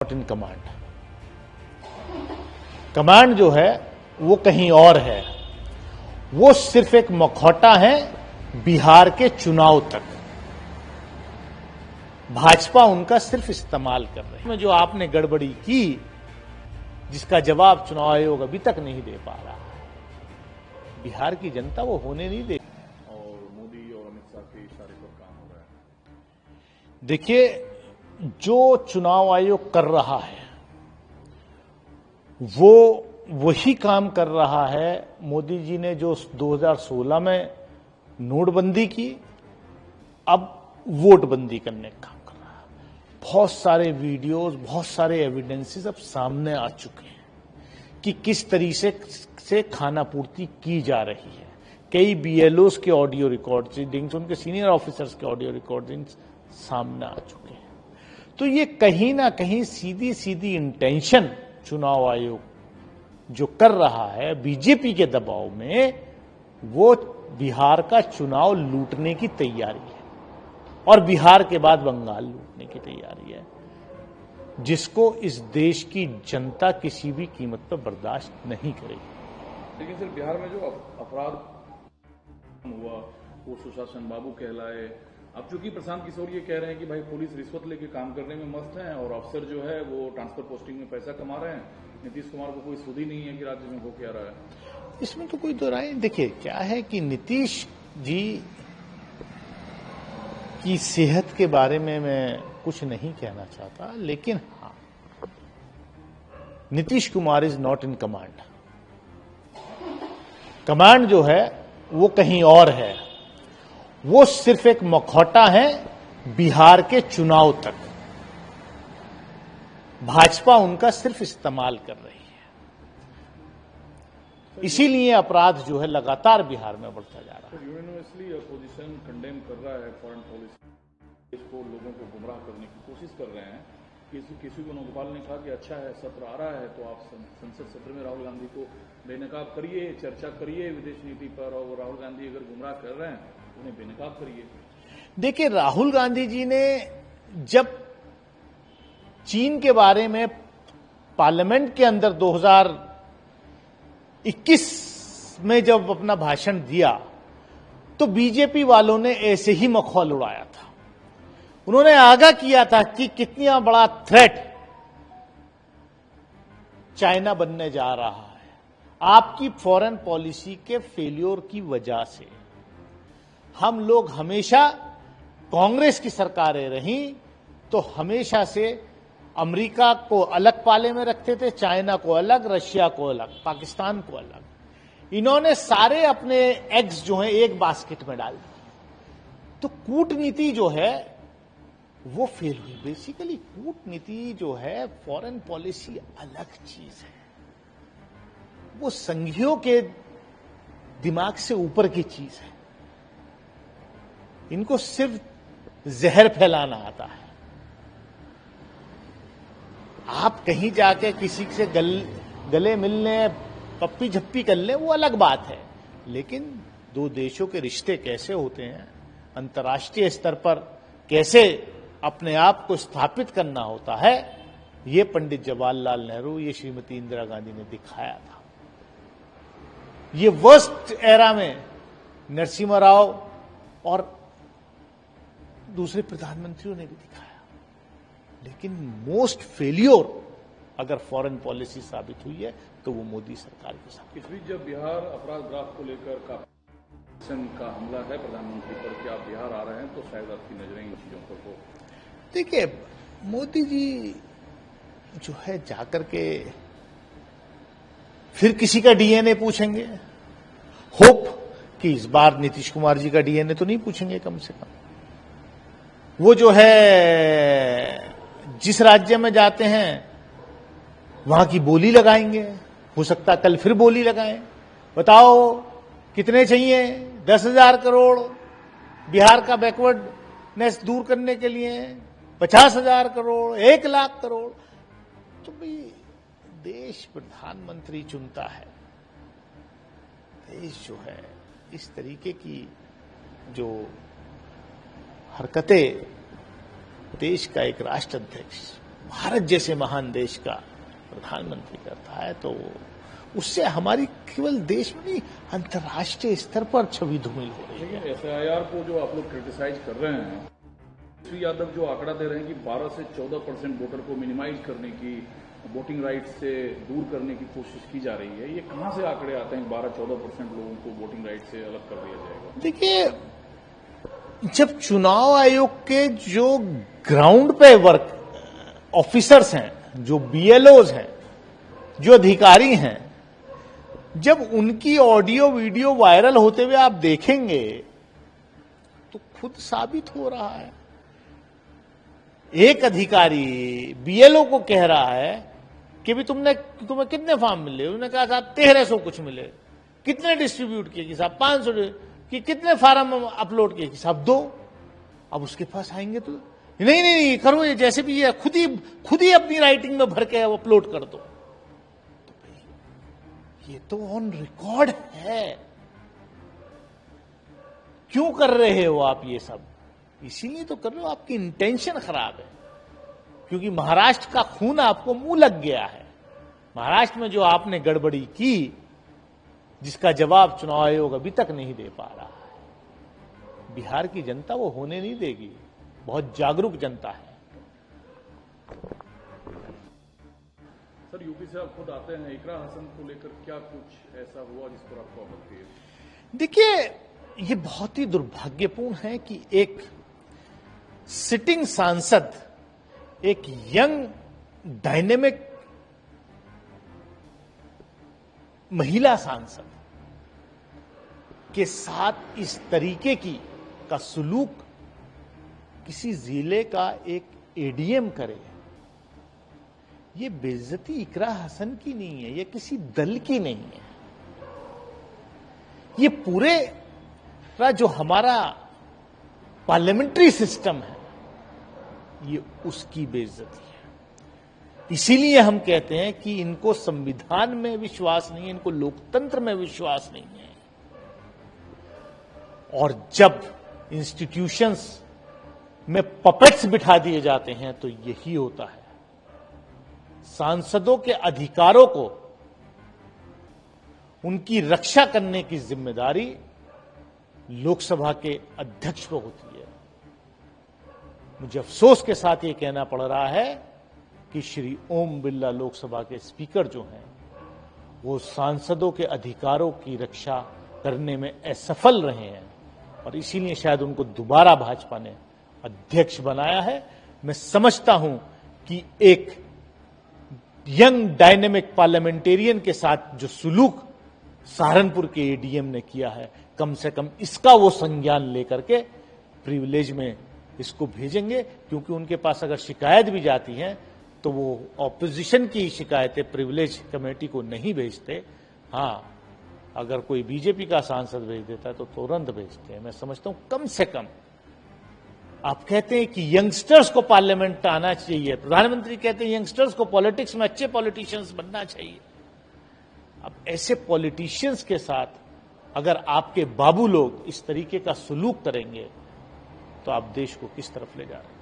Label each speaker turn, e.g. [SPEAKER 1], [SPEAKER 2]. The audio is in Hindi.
[SPEAKER 1] Not in command. कमांड जो है वो कहीं और है। वो सिर्फ एक मखौटा है बिहार के चुनाव तक। भाजपा उनका सिर्फ इस्तेमाल कर रही है। जो आपने गड़बड़ी की, जिसका जवाब चुनाव आयोग अभी तक नहीं दे पा रहा, बिहार की जनता वो होने नहीं दे।
[SPEAKER 2] और मोदी और अमित शाह के इशारे पर काम हो रहा है।
[SPEAKER 1] देखिए, जो चुनाव आयोग कर रहा है वो वही काम कर रहा है। मोदी जी ने जो 2016 में नोटबंदी की, अब वोटबंदी करने का काम कर रहा है। बहुत सारे वीडियोस, बहुत सारे एविडेंसेस अब सामने आ चुके हैं कि किस तरीके से खाना पूर्ति की जा रही है। कई बीएलओस के ऑडियो रिकॉर्डिंग्स, उनके सीनियर ऑफिसर्स के ऑडियो रिकॉर्डिंग्स सामने आ चुके हैं। तो ये कहीं ना कहीं सीधी सीधी इंटेंशन चुनाव आयोग जो कर रहा है बीजेपी के दबाव में, वो बिहार का चुनाव लूटने की तैयारी है और बिहार के बाद बंगाल लूटने की तैयारी है, जिसको इस देश की जनता किसी भी कीमत पर बर्दाश्त नहीं करेगी।
[SPEAKER 2] लेकिन सिर्फ बिहार में जो अपराध हुआ वो सुशासन बाबू कहलाए। अब चूंकि प्रशांत किशोर ये कह रहे हैं कि भाई पुलिस रिश्वत लेके काम करने में मस्त है और अफसर जो है वो ट्रांसफर पोस्टिंग में पैसा कमा रहे हैं, नीतीश कुमार को कोई सुध ही नहीं है कि राज्य में हो क्या रहा है।
[SPEAKER 1] इसमें तो कोई दो राय। देखिए, क्या है कि नीतीश जी की सेहत के बारे में मैं कुछ नहीं कहना चाहता, लेकिन हाँ, Nitish Kumar is not in command. Command जो है वो कहीं और है। वो सिर्फ एक मखौटा है बिहार के चुनाव तक। भाजपा उनका सिर्फ इस्तेमाल कर रही है। इसीलिए अपराध जो है लगातार बिहार में बढ़ता जा रहा है।
[SPEAKER 2] यूनिवर्सली अपोजिशन कंडेम कर रहा है फॉरेन पॉलिसी, इसको लोगों को गुमराह करने की कोशिश कर रहे हैं। किसी को नौगोपाल ने कहा कि अच्छा है, सत्र आ रहा है तो आप संसद सत्र में राहुल गांधी को बेनकाब करिए, चर्चा करिए विदेश नीति पर, और राहुल गांधी अगर गुमराह कर रहे हैं उन्हें बेनकाब करिए। देखिए,
[SPEAKER 1] राहुल गांधी जी ने जब चीन के बारे में पार्लियामेंट के अंदर 2021 में जब अपना भाषण दिया तो बीजेपी वालों ने ऐसे ही मखौल उड़ाया था। उन्होंने आगाह किया था कि कितना बड़ा थ्रेट चाइना बनने जा रहा है आपकी फॉरेन पॉलिसी के फेल्योर की वजह से। हम लोग हमेशा, कांग्रेस की सरकारें रहीं तो हमेशा से अमेरिका को अलग पाले में रखते थे, चाइना को अलग, रशिया को अलग, पाकिस्तान को अलग। इन्होंने सारे अपने एग्स जो हैं एक बास्केट में डाल दिए। तो कूटनीति जो है वो फेल हुई। बेसिकली कूटनीति जो है, फॉरेन पॉलिसी अलग चीज है, वो संघियों के दिमाग से ऊपर की चीज है। इनको सिर्फ जहर फैलाना आता है। आप कहीं जाके किसी से गले मिलने, पप्पी झप्पी कर ले, वो अलग बात है, लेकिन दो देशों के रिश्ते कैसे होते हैं, अंतर्राष्ट्रीय स्तर पर कैसे अपने आप को स्थापित करना होता है, ये पंडित जवाहरलाल नेहरू, ये श्रीमती इंदिरा गांधी ने दिखाया था। ये वर्स्ट एरा में नरसिम्हा राव और दूसरे प्रधानमंत्रियों ने भी दिखाया। लेकिन मोस्ट फेल्योर अगर फॉरेन पॉलिसी साबित हुई है तो वो मोदी सरकार के साथ।
[SPEAKER 2] इस बीच जब बिहार अपराध ग्राफ को लेकर का हमला है प्रधानमंत्री पर, कि आप बिहार आ रहे हैं तो शायद आपकी नजरें इन चीजों पर हो।
[SPEAKER 1] देखिए, मोदी जी जो है जाकर के फिर किसी का डीएनए पूछेंगे। होप कि इस बार नीतीश कुमार जी का डीएनए तो नहीं पूछेंगे। कम से कम वो जो है जिस राज्य में जाते हैं वहां की बोली लगाएंगे। हो सकता है कल फिर बोली लगाएं। बताओ कितने चाहिए? 10,000 करोड़ बिहार का बैकवर्डनेस दूर करने के लिए, 50,000 करोड़, 1,00,000 करोड़। तो भाई, देश प्रधानमंत्री चुनता है। देश जो है इस तरीके की जो हरकतें, देश का एक राष्ट्राध्यक्ष भारत जैसे महान देश का प्रधानमंत्री करता है, तो उससे हमारी केवल देश में नहीं, अंतर्राष्ट्रीय स्तर पर छवि धूमिल हो रही है।
[SPEAKER 2] एसआईआर को जो आप लोग क्रिटिसाइज कर रहे हैं, श्री यादव जो आंकड़ा दे रहे हैं कि 12 से 14% वोटर को मिनिमाइज करने की, वोटिंग राइट्स से दूर करने की कोशिश की जा रही है, ये कहां से आंकड़े आते हैं 12-14% लोगों को वोटिंग राइट से अलग कर दिया जाएगा?
[SPEAKER 1] देखिए, जब चुनाव आयोग के जो ग्राउंड पे वर्क ऑफिसर्स हैं, जो बीएलओज हैं, जो अधिकारी हैं, जब उनकी ऑडियो वीडियो वायरल होते हुए आप देखेंगे तो खुद साबित हो रहा है। एक अधिकारी बीएलओ को कह रहा है कि भी तुम्हें कितने फॉर्म मिले? उन्होंने कहा साहब 1300 कुछ मिले। कितने डिस्ट्रीब्यूट किए? कि साहब 500। कि कितने फार्म अपलोड किए? कि साहब 2। अब उसके पास आएंगे तो नहीं करो, ये जैसे भी ये खुद ही अपनी राइटिंग में भर के अपलोड कर दो। तो भाई ये तो ऑन रिकॉर्ड है। क्यों कर रहे हो आप ये सब? इसीलिए तो कर रहे हो, आपकी इंटेंशन खराब है। क्योंकि महाराष्ट्र का खून आपको मुंह लग गया है। महाराष्ट्र में जो आपने गड़बड़ी की, जिसका जवाब चुनाव आयोग अभी तक नहीं दे पा रहा है, बिहार की जनता वो होने नहीं देगी। बहुत जागरूक जनता है।
[SPEAKER 2] सर, यूपी से आप खुद आते हैं, इकरा हसन को लेकर क्या कुछ ऐसा हुआ जिस पर आपको आपत्ति है?
[SPEAKER 1] देखिए, ये बहुत ही दुर्भाग्यपूर्ण है कि एक सिटिंग सांसद, एक यंग डायनेमिक महिला सांसद के साथ इस तरीके का सुलूक किसी जिले का एक एडीएम करे। ये बेइज्जती इकरा हसन की नहीं है, ये किसी दल की नहीं है। ये पूरे जो हमारा पार्लियामेंट्री सिस्टम है, ये उसकी बेइज्जती है। इसीलिए हम कहते हैं कि इनको संविधान में विश्वास नहीं है, इनको लोकतंत्र में विश्वास नहीं है। और जब इंस्टीट्यूशंस में पपेट्स बिठा दिए जाते हैं तो यही होता है। सांसदों के अधिकारों को, उनकी रक्षा करने की जिम्मेदारी लोकसभा के अध्यक्ष को होती है। मुझे अफसोस के साथ ये कहना पड़ रहा है कि श्री ओम बिरला लोकसभा के स्पीकर जो हैं, वो सांसदों के अधिकारों की रक्षा करने में असफल रहे हैं और इसीलिए शायद उनको दोबारा भाजपा ने अध्यक्ष बनाया है। मैं समझता हूं कि एक यंग डायनेमिक पार्लियामेंटेरियन के साथ जो सुलूक सहारनपुर के एडीएम ने किया है, कम से कम इसका वो संज्ञान लेकर के प्रिविलेज में इसको भेजेंगे। क्योंकि उनके पास अगर शिकायत भी जाती है तो वो ऑपोजिशन की शिकायतें प्रिविलेज कमेटी को नहीं भेजते। हाँ, अगर कोई बीजेपी का सांसद भेज देता है तो तुरंत भेजते हैं। मैं समझता हूं कम से कम आप कहते हैं कि यंगस्टर्स को पार्लियामेंट आना चाहिए, प्रधानमंत्री कहते हैं यंगस्टर्स को पॉलिटिक्स में अच्छे पॉलिटिशियंस बनना चाहिए। अब ऐसे पॉलिटिशियंस के साथ अगर आपके बाबू लोग इस तरीके का सुलूक करेंगे तो आप देश को किस तरफ ले जा रहे हैं?